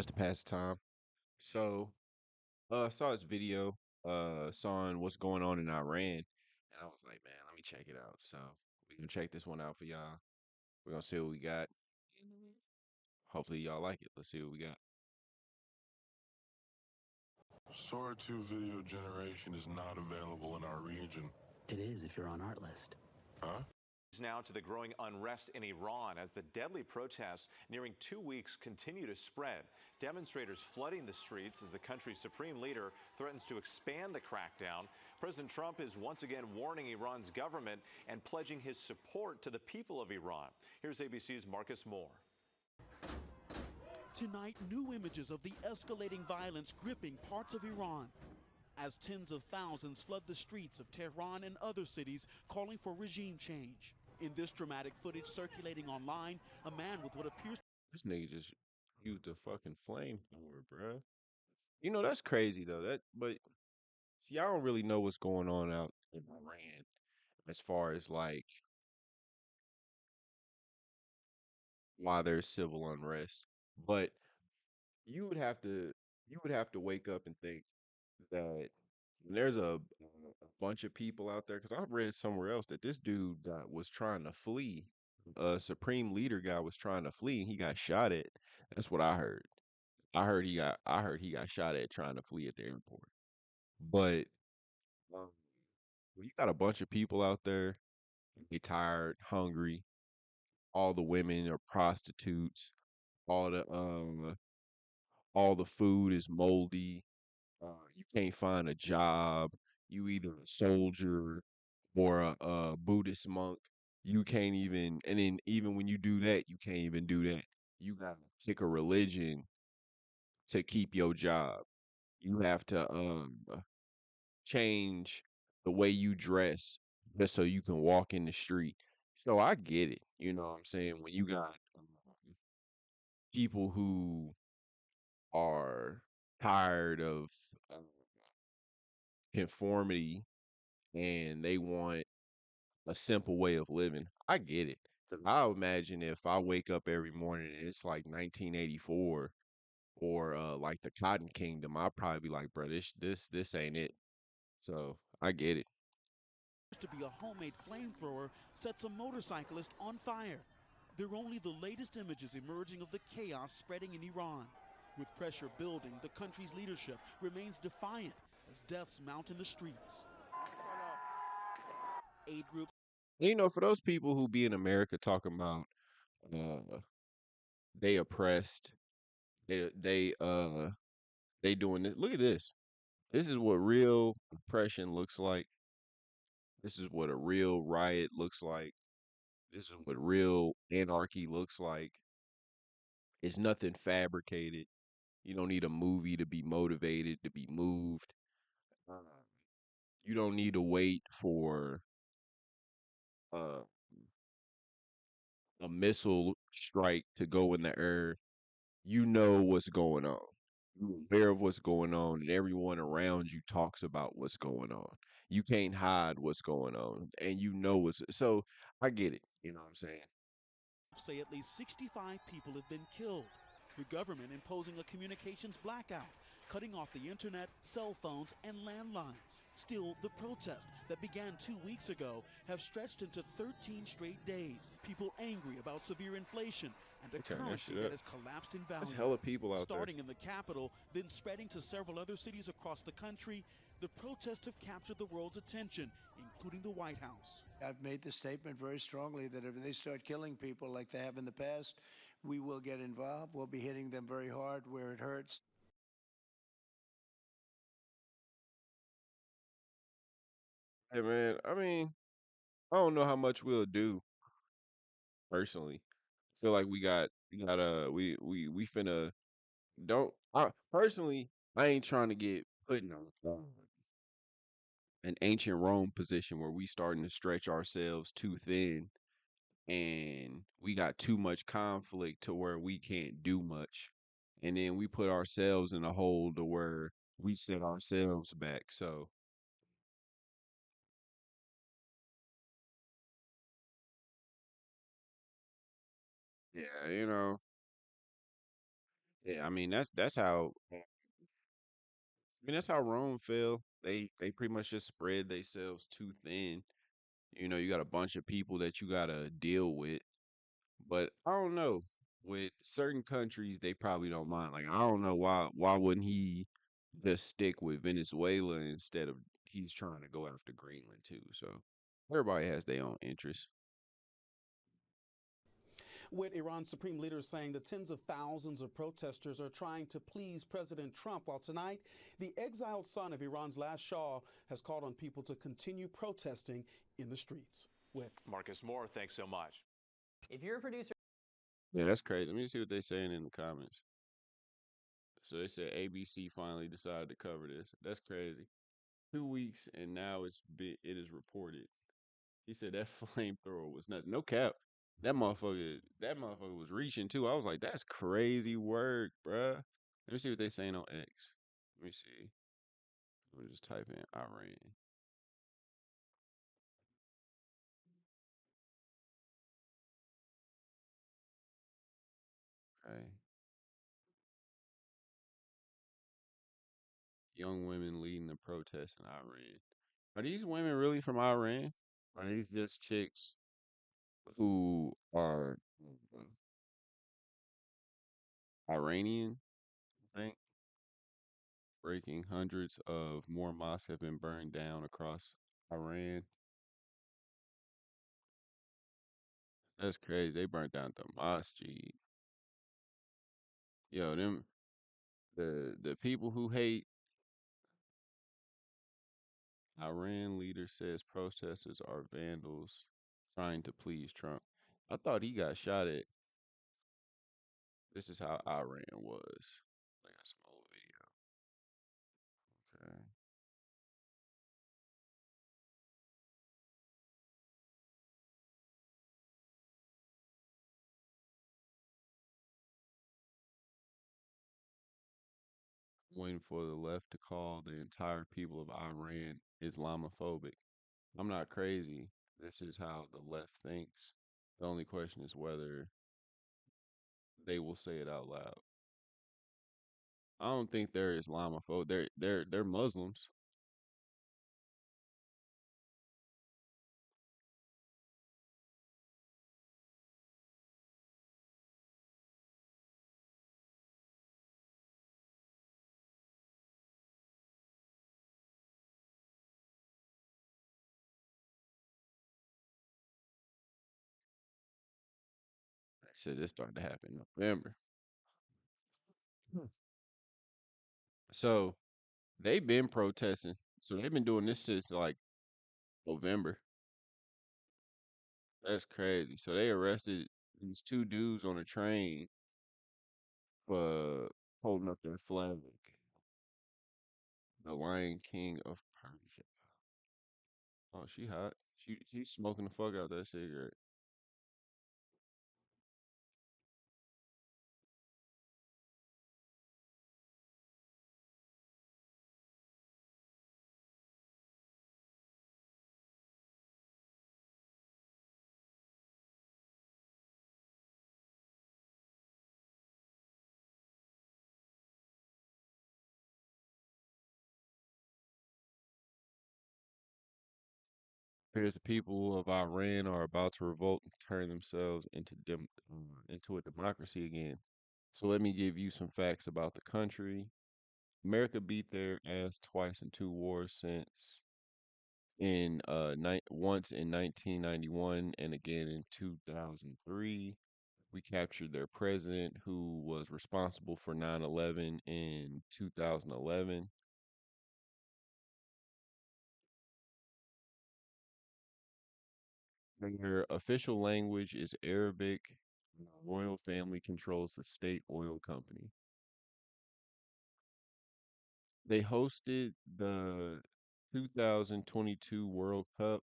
just to pass the time. So, I saw this video, on what's going on in Iran, and I was like, man, let me check it out. So we can check this one out for y'all. We're gonna see what we got. Hopefully y'all like it. Let's see what we got. Sora 2 video generation is not available in our region. It is if you're on Art List. Huh? Now to the growing unrest in Iran as the deadly protests nearing 2 weeks continue to spread. Demonstrators flooding the streets as the country's supreme leader threatens to expand the crackdown. President Trump is once again warning Iran's government and pledging his support to the people of Iran. Here's ABC's Marcus Moore. Tonight, new images of the escalating violence gripping parts of Iran as tens of thousands flood the streets of Tehran and other cities calling for regime change. In this dramatic footage circulating online, a man with what appears This nigga just used a fucking flamethrower, bruh. You know that's crazy though. But see, I don't really know what's going on out in Iran as far as like why there's civil unrest. But you would have to you would have to wake up and think that there's a bunch of people out there because I've read somewhere else that this dude was trying to flee. A supreme leader guy was trying to flee and he got shot at. That's what I heard. I heard he got shot at trying to flee at the airport. But um, when you got a bunch of people out there, they tired, hungry. All the women are prostitutes. All the um all the food is moldy. You can't find a job. You either a soldier or a Buddhist monk. You can't even, and then even when you do that, you can't even do that. You gotta pick a religion to keep your job. You have to change the way you dress just so you can walk in the street. So I get it. You know what I'm saying? When you got people who are tired of uh, conformity and they want a simple way of living. I get it. 'Cause I imagine if I wake up every morning and it's like 1984 or like the Cotton Kingdom, I'd probably be like, bro, this ain't it. So I get it. to be a homemade flamethrower sets a motorcyclist on fire. They're only the latest images emerging of the chaos spreading in Iran. With pressure building, the country's leadership remains defiant as deaths mount in the streets. Aid groups You know, for those people who be in America talking about uh they oppressed, they doing this. Look at this. This is what real oppression looks like. This is what a real riot looks like. This is what real anarchy looks like. It's nothing fabricated. You don't need a movie to be motivated, to be moved. Uh, you don't need to wait for uh, a missile strike to go in the air. You know what's going on. You're aware of what's going on, and everyone around you talks about what's going on. You can't hide what's going on, and you know what's so. I get it. You know what I'm saying? say at least 65 people have been killed. The government imposing a communications blackout, cutting off the internet, cell phones, and landlines. Still, the protests that began 2 weeks ago have stretched into 13 straight days. People angry about severe inflation and a Turn that currency shit that up. has collapsed in There's value. hella people out there. Starting in the capital, then spreading to several other cities across the country, the protests have captured the world's attention, including the White House. I've made the statement very strongly that if they start killing people like they have in the past, we will get involved. We'll be hitting them very hard where it hurts. Hey man, I mean, I don't know how much we'll do personally. I feel like we finna don't I personally I ain't trying to get put in an ancient Rome position where we starting to stretch ourselves too thin and we got too much conflict to where we can't do much. And then we put ourselves in a hole to where we set ourselves back. So yeah, you know, Yeah, I mean that's how that's how Rome fell. They pretty much just spread themselves too thin. You know, you got a bunch of people that you gotta deal with. But I don't know. With certain countries, they probably don't mind. Like I don't know why wouldn't he just stick with Venezuela instead of he's trying to go after Greenland too. So everybody has their own interests. With Iran's supreme leader saying that tens of thousands of protesters are trying to please President Trump, while tonight, the exiled son of Iran's last Shah has called on people to continue protesting in the streets. With Marcus Moore, thanks so much. If you're a producer, Yeah, that's crazy. Let me see what they're saying in the comments. So they said ABC finally decided to cover this. That's crazy. 2 weeks and now it is reported. He said that flamethrower was nuts. No cap. That motherfucker was reaching too. I was like, that's crazy work, bruh. Let me see what they saying on X. Let me see. Let me just type in Iran. Okay. Young women leading the protests in Iran. Are these women really from Iran? Are these just chicks who are Iranian? I think. Breaking hundreds of more mosques have been burned down across Iran. That's crazy. They burnt down the mosque. Yo, them the people who hate Iran leader says protesters are vandals trying to please Trump. I thought he got shot at. This is how Iran was. I got some old video. Okay. Waiting for the left to call the entire people of Iran Islamophobic. I'm not crazy. This is how the left thinks. The only question is whether they will say it out loud. I don't think they're Islamophobic. They're Muslims. I said this started to happen in November. Hmm. So they've been protesting. So they've been doing this since like November. That's crazy. So they arrested these two dudes on a train for holding up their flag. The Lion King of Persia. Oh, she hot. She's smoking the fuck out that cigarette. Here's the people of Iran are about to revolt and turn themselves into a democracy again. So let me give you some facts about the country. America beat their ass twice in two wars since once in 1991 and again in 2003. We captured their president who was responsible for 9/11 in 2011. Their official language is Arabic. The royal family controls the state oil company. They hosted the 2022 World Cup.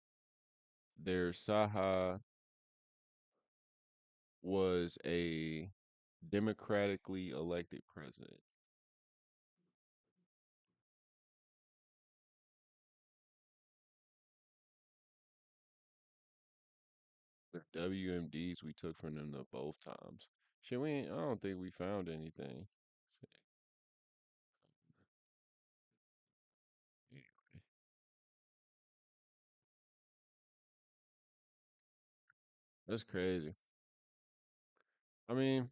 Their Saha was a democratically elected president. The WMDs we took from them the both times. Shit, I don't think we found anything. That's crazy. I mean,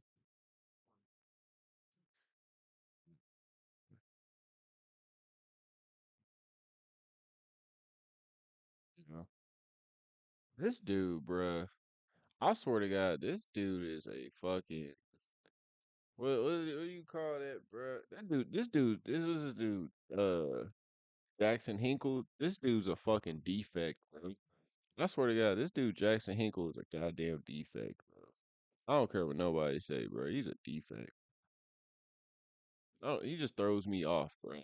you know, this dude, bruh. I swear to God, this dude is a fucking what do you call that, bruh? This was this dude, Jackson Hinkle. This dude's a fucking defect, bro. I swear to God, this dude Jackson Hinkle is a goddamn defect, bro. I don't care what nobody say, bro. He's a defect. Oh, he just throws me off, bro.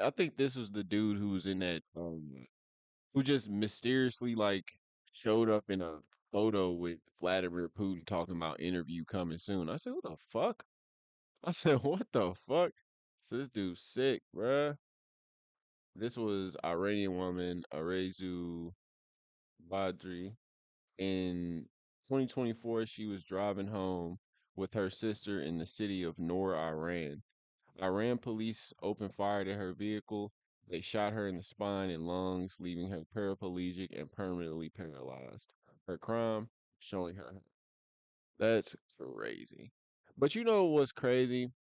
I think this was the dude who was in that who just mysteriously like showed up in a photo with Vladimir Putin talking about interview coming soon. I said, "What the fuck?" I said, "What the fuck?" So this dude's sick, bruh. This was Iranian woman Arezu Badri. In 2024, she was driving home with her sister in the city of Noor, Iran. Iran police opened fire at her vehicle. They shot her in the spine and lungs, leaving her paraplegic and permanently paralyzed. Her crime, showing her. That's crazy. But you know what's crazy?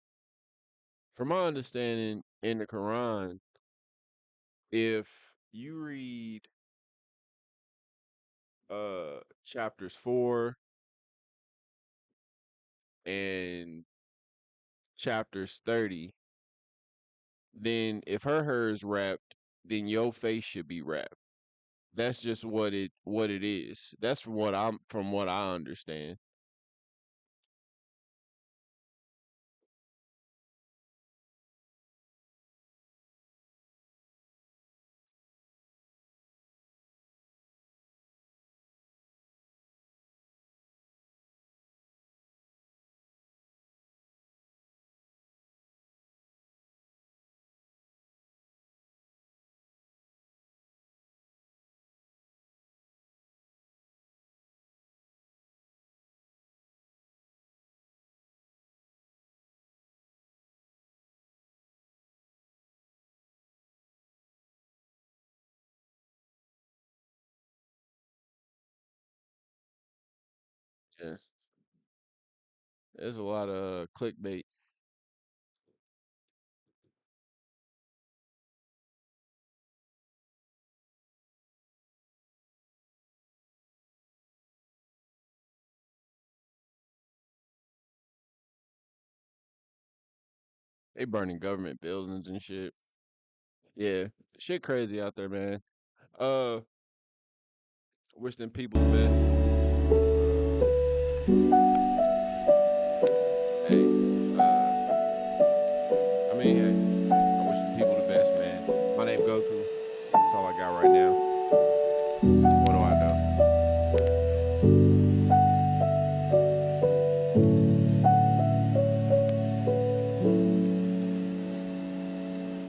From my understanding, in the Quran, if you read chapters 4 and chapters 30, then if her hair is wrapped, then your face should be wrapped. That's just what it is. That's from what I understand. Yeah, there's a lot of clickbait. They burning government buildings and shit. Yeah, shit crazy out there, man. Uh, wish them people the best. Hey, uh, I mean, hey, I wish them people the best, man. My name Goku. That's all I got right now.